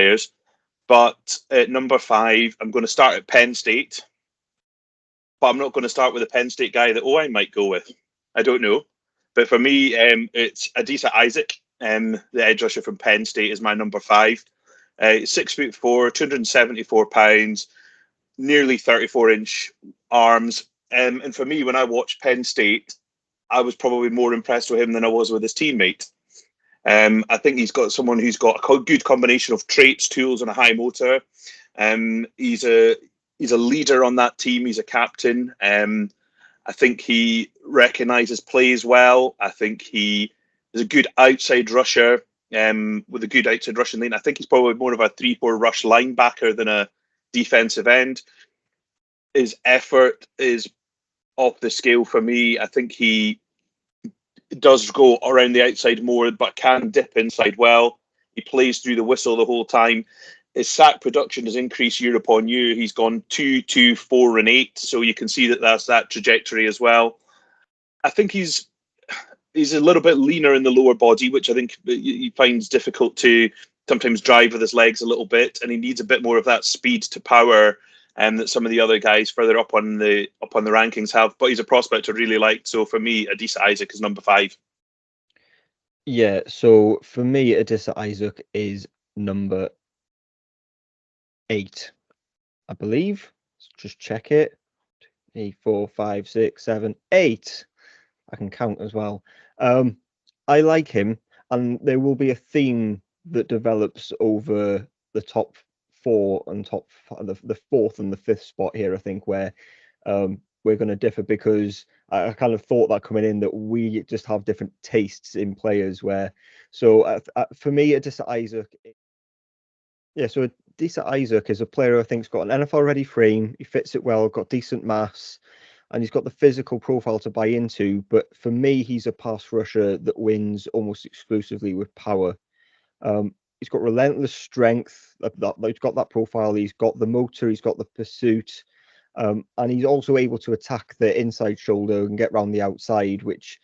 players. But at number 5, I'm going to start at Penn State. But I'm not going to start with a Penn State guy that I might go with. I don't know. But for me, it's Adisa Isaac. The edge rusher from Penn State is my number 5. 6'4", 274 pounds, nearly 34-inch arms. And for me, when I watched Penn State, I was probably more impressed with him than I was with his teammate. I think he's got someone who's got a good combination of traits, tools, and a high motor. He's a leader on that team. He's a captain. I think he recognises plays well. I think he is a good outside rusher with a good outside rushing lane. I think he's probably more of a 3-4 rush linebacker than a defensive end. His effort is off the scale for me. I think he does go around the outside more, but can dip inside well. He plays through the whistle the whole time. His sack production has increased year upon year. He's gone 2, 2, 4, and 8. So you can see that that's that trajectory as well. I think he's a little bit leaner in the lower body, which I think he finds difficult to sometimes drive with his legs a little bit, and he needs a bit more of that speed to power that some of the other guys further up on the rankings have. But he's a prospect I really like. So for me, Adisa Isaac is number 5. Yeah, so for me, Adisa Isaac is number 8, I believe. Let's just check it. 3, 4, 5, 6, 7, 8. I can count as well. I like him, and there will be a theme that develops over the top 4 and the 4th and the 5th spot here, I think, where we're going to differ, because I kind of thought that coming in that we just have different tastes in players. So for me, Adisa Isaac, Adisa Isaac is a player I think's got an NFL ready frame. He fits it well, got decent mass, and he's got the physical profile to buy into. But for me, he's a pass rusher that wins almost exclusively with power. He's got relentless strength. He's got that profile. He's got the motor. He's got the pursuit. And he's also able to attack the inside shoulder and get around the outside, which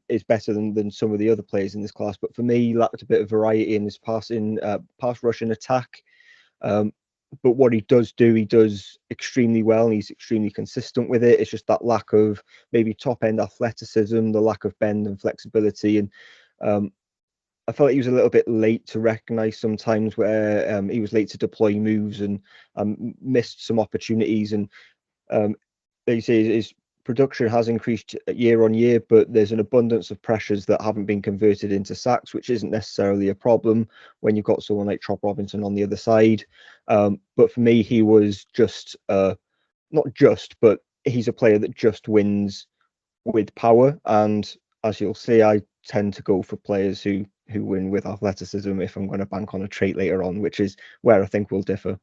is better than some of the other players in this class. But for me, he lacked a bit of variety in his pass rush and attack. But what he does extremely well, and he's extremely consistent with it. It's just that lack of maybe top end athleticism, the lack of bend and flexibility. And I felt like he was a little bit late to recognize sometimes where he was late to deploy moves and missed some opportunities. And they say his production has increased year on year, but there's an abundance of pressures that haven't been converted into sacks, which isn't necessarily a problem when you've got someone like Trop Robinson on the other side. But for me, he was just but he's a player that just wins with power. And as you'll see, I tend to go for players who win with athleticism if I'm going to bank on a trait later on, which is where I think we'll differ.